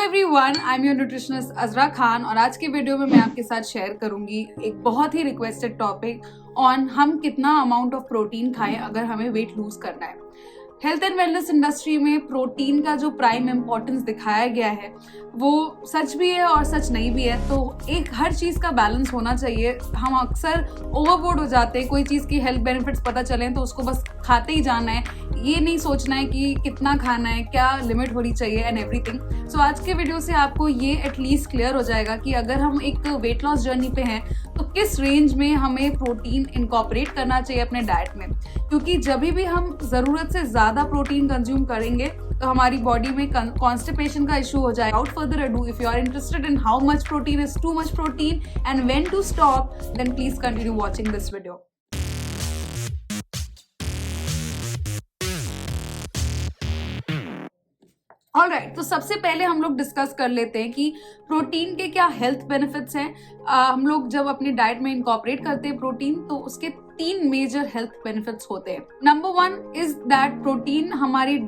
Everyone, I am your nutritionist Azra Khan और आज के वीडियो में मैं आपके साथ शेयर करूंगी एक बहुत ही रिक्वेस्टेड टॉपिक ऑन हम कितना अमाउंट ऑफ प्रोटीन खाएं अगर हमें वेट लूज करना है। हेल्थ एंड वेलनेस इंडस्ट्री में प्रोटीन का जो प्राइम इम्पोर्टेंस दिखाया गया है वो सच भी है और सच नहीं भी है। तो एक हर चीज़ का बैलेंस होना चाहिए। हम अक्सर ओवरबोर्ड हो जाते हैं, कोई चीज़ की हेल्थ बेनिफिट्स पता चलें तो उसको बस खाते ही जाना है, ये नहीं सोचना है कि कितना खाना है, क्या लिमिट होनी चाहिए एंड एवरीथिंग। सो आज के वीडियो से आपको ये एटलीस्ट क्लियर हो जाएगा कि अगर हम एक वेट लॉस जर्नी पे हैं तो किस रेंज में हमें प्रोटीन इनकॉर्पोरेट करना चाहिए अपने डाइट में। क्योंकि जब भी हम ज़रूरत से ज़्यादा प्रोटीन कंज्यूम करेंगे तो हमारी बॉडी में कॉन्स्टिपेशन का इशू हो जाएगा। Without further ado, if you are interested in how much protein is too much protein and when to stop, then please continue watching this video. Alright, तो सबसे पहले हम लोग डिस्कस कर लेते हैं कि प्रोटीन के क्या हेल्थ बेनिफिट्स हैं। हम लोग जब अपनी डाइट में इनकॉर्पोरेट करते हैं प्रोटीन तो उसके 3 मेजर हेल्थ बेनिफिट्स होते हैं। नंबर 1 इज दैट प्रोटीन हमारी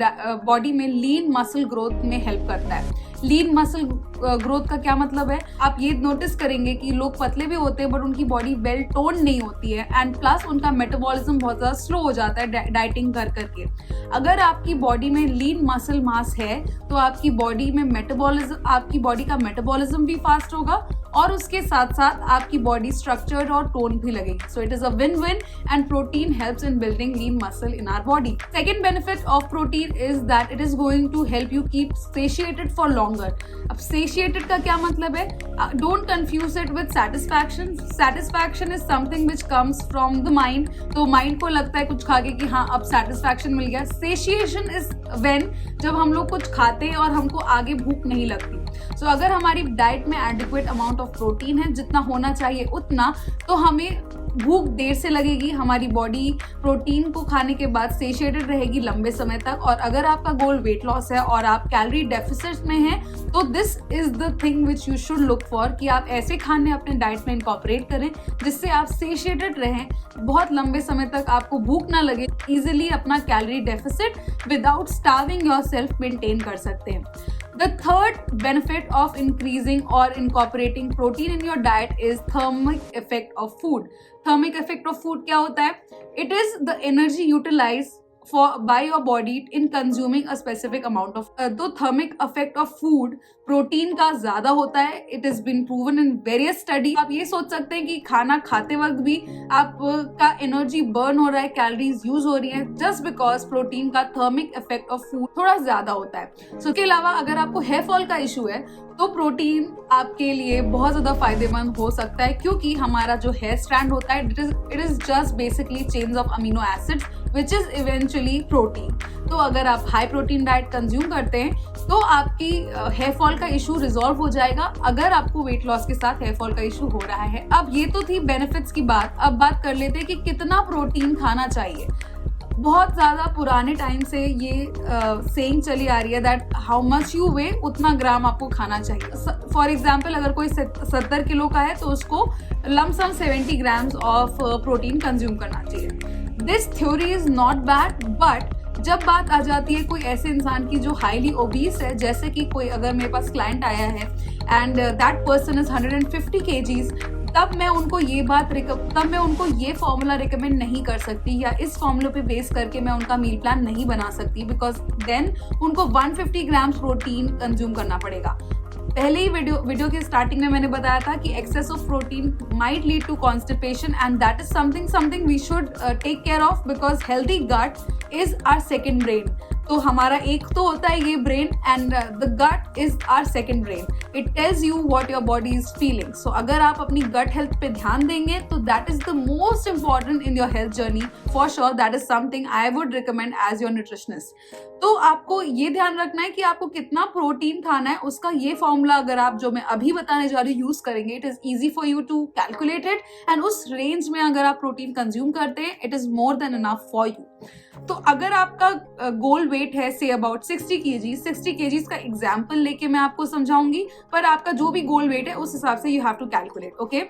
बॉडी में लीन मसल ग्रोथ में हेल्प करता है। लीन मसल ग्रोथ का क्या मतलब है, आप ये नोटिस करेंगे कि लोग पतले भी होते हैं बट उनकी बॉडी वेल टोन नहीं होती है एंड प्लस उनका मेटाबॉलिज्म बहुत ज़्यादा स्लो हो जाता है डाइटिंग कर करके। अगर आपकी बॉडी में लीन मसल मास है तो आपकी बॉडी का मेटाबॉलिज्म भी फास्ट होगा और उसके साथ साथ आपकी बॉडी स्ट्रक्चर्ड और टोन भी लगेगी। So it is a win win and protein helps in building lean muscle in our body. Second benefit of protein is that it is going to help you keep satiated for longer. अब satiated का क्या मतलब है, don't confuse it with satisfaction. Satisfaction is something which comes from the mind, तो mind को लगता है कुछ खा के कि हाँ अब सेटिस्फैक्शन मिल गया। सेशिएशन इज व्हेन जब हम लोग कुछ खाते हैं और हमको आगे भूख नहीं लगती। सो अगर हमारी डाइट में एडिक्वेट अमाउंट ऑफ प्रोटीन है, जितना होना चाहिए उतना, तो हमें भूख देर से लगेगी, हमारी बॉडी प्रोटीन को खाने के बाद सेशिएटेड रहेगी लंबे समय तक। और अगर आपका गोल वेट लॉस है और आप कैलोरी डेफिसिट में हैं तो this is the thing which you should look for कि आप ऐसे खाने अपने डाइट में इनकॉर्पोरेट करें जिससे आप सेशिएटेड रहें, बहुत लंबे समय तक आपको भूख ना लगे, इजिली अपना calorie deficit without starving yourself maintain कर सकते हैं। The third benefit of increasing or incorporating protein in your diet is thermic effect of food. Thermic effect of food क्या होता है? It is the energy utilized by your body in consuming a specific amount of तो thermic effect of food protein का ज्यादा होता है। It is been proven in various study. आप ये सोच सकते हैं कि खाना खाते वक्त भी आपका एनर्जी बर्न हो रहा है, कैलोरीज यूज हो रही है, जस्ट बिकॉज प्रोटीन का थर्मिक इफेक्ट ऑफ फूड थोड़ा ज्यादा होता है। इसके अलावा अगर आपको हेयर फॉल का इशू है तो प्रोटीन आपके लिए बहुत ज्यादा फायदेमंद हो सकता है, क्योंकि हमारा जो हेयर स्ट्रैंड होता है it is just basically chains of amino acids which is eventually protein. तो अगर आप हाई प्रोटीन डाइट कंज्यूम करते हैं तो आपकी हेयर फॉल का इशू रिजॉल्व हो जाएगा अगर आपको वेट लॉस के साथ हेयर फॉल का इशू हो रहा है। अब ये तो थी बेनिफिट्स की बात। अब बात कर लेते हैं कि कितना प्रोटीन खाना चाहिए। बहुत ज़्यादा पुराने टाइम से ये सेइंग चली आ रही है दैट हाउ मच यू वे उतना ग्राम आपको खाना चाहिए। फॉर एग्जाम्पल अगर कोई 70 किलो का है तो उसको lump sum 70 grams of protein consume करना चाहिए। This theory is not bad, but जब बात आ जाती है कोई ऐसे इंसान की जो हाईली ओबीस है, जैसे कि कोई अगर मेरे पास क्लाइंट आया है and that person is 150 kgs, तब मैं उनको ये फॉर्मूला रिकमेंड नहीं कर सकती या इस फॉर्मूले पे बेस करके मैं उनका मील प्लान नहीं बना सकती, बिकॉज देन उनको 150 ग्राम्स प्रोटीन कंज्यूम करना पड़ेगा। पहले ही वीडियो के स्टार्टिंग में मैंने बताया था कि excess of protein might lead to constipation and that is something we should take care of, because healthy gut is our second brain. तो हमारा एक तो होता है ये brain and the gut is our second brain. It tells you what your body is feeling. So अगर आप अपनी गट हेल्थ पे ध्यान देंगे तो that is the most important in your health journey for sure. That is something I would recommend as your nutritionist. तो आपको ये ध्यान रखना है कि आपको कितना प्रोटीन खाना है। उसका ये फॉर्मूला अगर आप जो मैं अभी बताने जा रही हूँ यूज करेंगे, it is easy for you to calculate it and उस रेंज में अगर आप प्रोटीन कंज्यूम करते हैं it is more than enough for you. तो अगर आपका गोल वेट है से अबाउट 60 kgs का एग्जाम्पल लेके मैं आपको समझाऊंगी, पर आपका जो भी गोल वेट है उस हिसाब से you have to calculate, okay.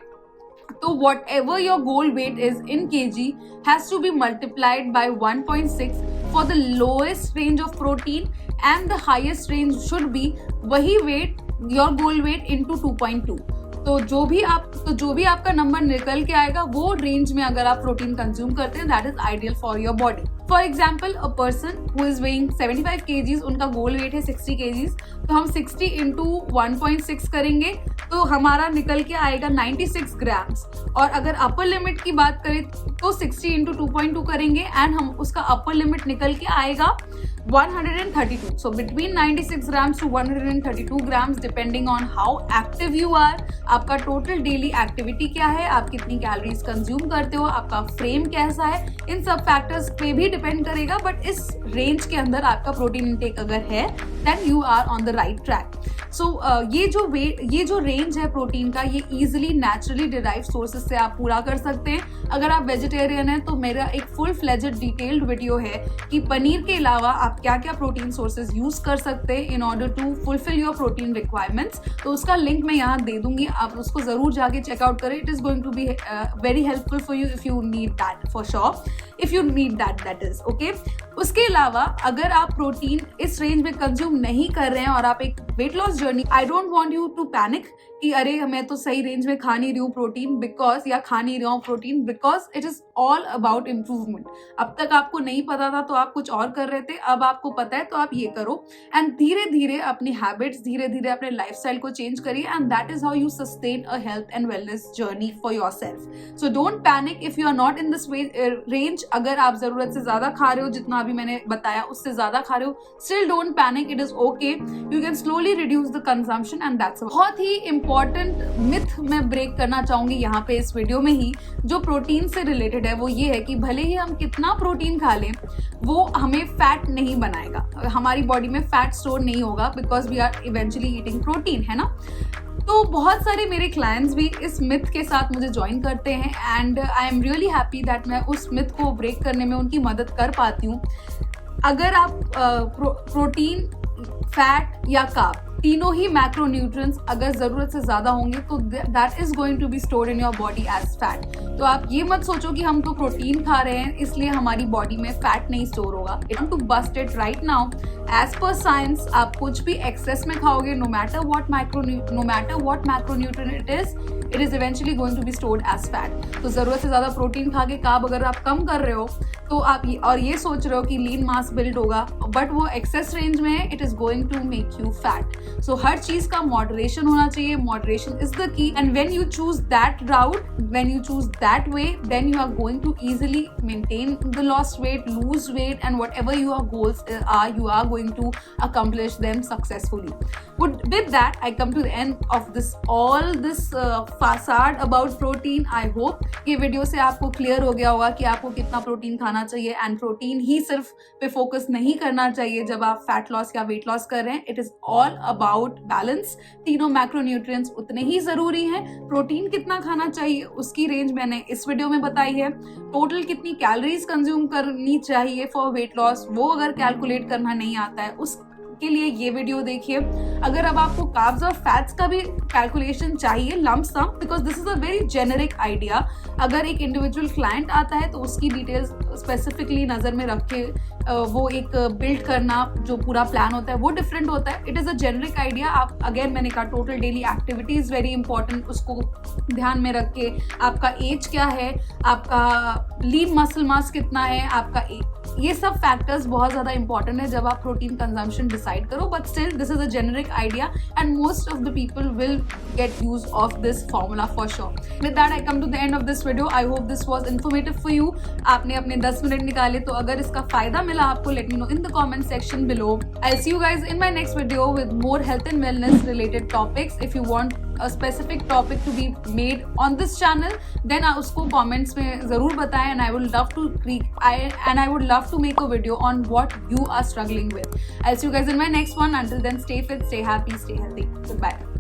तो whatever your goal weight is in kg has to be multiplied by 1.6 for the lowest range of protein and the highest range should be वही weight your goal weight into 2.2। तो जो भी आपका number निकल के आएगा वो रेंज में अगर आप प्रोटीन कंज्यूम करते हैं, that is ideal for your body. For example, a person who is weighing 75 kgs, उनका गोल वेट है 60 kgs, तो हम 60 इंटू 1.6 करेंगे तो हमारा निकल के आएगा 96 ग्राम्स। और अगर अपर लिमिट की बात करें तो 60 इंटू 2.2 करेंगे एंड हम उसका अपर लिमिट निकल के आएगा 132। So between 96 grams to 132 grams depending on how active you are, आपका टोटल डेली एक्टिविटी क्या है, आप कितनी कैलोरीज कंज्यूम करते हो, आपका फ्रेम कैसा है, इन सब फैक्टर्स पे भी डिपेंड करेगा। बट इस रेंज के अंदर आपका प्रोटीन इंटेक अगर है then you are on the right track. So ये जो रेंज है प्रोटीन का, ये इजिली नेचुरली डिराइव सोर्सेज से आप पूरा कर सकते हैं। अगर आप वेजिटेरियन हैं तो मेरा एक फुल फ्लेजेड डिटेल्ड वीडियो है कि पनीर के अलावा आप क्या क्या प्रोटीन सोर्सेज यूज कर सकते हैं in order to fulfil your protein requirements. तो उसका लिंक मैं यहाँ दे दूंगी, आप उसको जरूर जाके चेकआउट करें। It is going to be very helpful for you if you need that, for sure if you need that is okay. उसके अलावा अगर आप प्रोटीन इस रेंज में कंज्यूम नहीं कर रहे हैं और आप एक weight loss journey, I don't want you to panic कि अरे मैं तो सही रेंज में खा नहीं रही हूँ प्रोटीन बिकॉज, या खा नहीं रहा हूँ protein because it is all about improvement. अब तक आपको नहीं पता था तो आप कुछ और कर रहे थे, अब आपको पता है तो आप ये करो एंड धीरे धीरे अपनी हैबिट्स, धीरे धीरे अपने लाइफस्टाइल को चेंज करिए and that is how you sustain a health and wellness journey for yourself. So don't panic if you are not in this range. अगर आप जरूरत से ज्यादा खा रहे हो, जितना अभी मैंने बताया उससे ज्यादा खा रहे हो, still don't panic, it is okay, you can slowly reduce the consumption and that's बहुत ही इंपॉर्टेंट मिथ मैं ब्रेक करना चाहूंगी यहाँ पे इस वीडियो में ही, जो प्रोटीन से रिलेटेड है। वो ये है कि भले ही हम कितना प्रोटीन खा लें वो हमें फैट नहीं बनाएगा, हमारी बॉडी में फैट स्टोर नहीं होगा because we are eventually eating protein, है ना। तो बहुत सारे मेरे क्लाइंट्स भी इस मिथ के साथ मुझे ज्वाइन करते हैं and I am really happy that मैं उस मिथ को ब्रेक करने में उनकी मदद कर पाती हूँ। अगर आप प्रोटीन, फैट या कार्ब, तीनों ही मैक्रोन्यूट्रिएंट्स अगर जरूरत से ज्यादा होंगे तो that is going to be stored in your body as fat. तो आप ये मत सोचो कि हम तो प्रोटीन खा रहे हैं इसलिए हमारी बॉडी में फैट नहीं स्टोर होगा। It to bust it right now, as per science आप कुछ भी एक्सेस में खाओगे, no matter what macronutrient it is eventually going to be stored as fat. तो जरूरत से ज्यादा प्रोटीन खा के कार्ब अगर आप कम कर रहे हो तो आप ये सोच रहे हो कि लीन मास बिल्ड होगा, बट वो एक्सेस रेंज में है, it is going to make you fat. So हर चीज का मॉडरेशन होना चाहिए, moderation is the key and when you choose that route, when you choose that way, then you are going to easily maintain the lost weight, lose weight, and whatever your goals are, you are going to accomplish them successfully. With that, I come to the end of all this facade about protein. I hope ये video से आपको clear हो गया होगा कि आपको कितना protein खाना चाहिए एंड प्रोटीन ही सिर्फ पे फोकस नहीं करना चाहिए जब आप फैट लॉस या वेट लॉस कर रहे हैं। It is all about balance. तीनों मैक्रोन्यूट्रिएंट्स उतने ही जरूरी हैं। प्रोटीन कितना खाना चाहिए उसकी रेंज मैंने इस वीडियो में बताई है। टोटल कितनी कैलोरीज कंज्यूम करनी चाहिए फॉर वेट लॉस, वो अगर कैलकुलेट करना नहीं आता है उसके लिए ये वीडियो देखिए। अगर अब आपको कार्ब्स और फैट्स का भी कैलकुलेशन चाहिए lump sum, because this is a very generic idea. अगर एक इंडिविजुअल क्लाइंट आता है तो उसकी डिटेल्स स्पेसिफिकली नजर में रख के वो एक बिल्ड करना जो पूरा प्लान होता है वो डिफरेंट होता है। It is a generic idea. आप अगेन मैंने कहा total daily activity is very important, उसको ध्यान में रख के आपका एज क्या है, आपका लीन मसल मास कितना है, आपका ये सब फैक्टर्स बहुत ज्यादा इंपॉर्टेंट है जब आप प्रोटीन कंजम्पशन डिसाइड करो। But still this is a generic idea and most of the people will get use of this formula for sure. With that I come to the end of this video. I hope this was informative for you. आपने अपने 10 minute निकाले तो अगर इसका फायदा मिला आपको, let me know in the comment section below. I'll see you guys in my next video with more health and wellness related topics. If you want a specific topic to be made on this channel, then उसको comments में जरूर बताएं and I would love to make a video on what you are struggling with. I'll see you guys in my next one. Until then, stay fit, stay happy, stay healthy. Goodbye.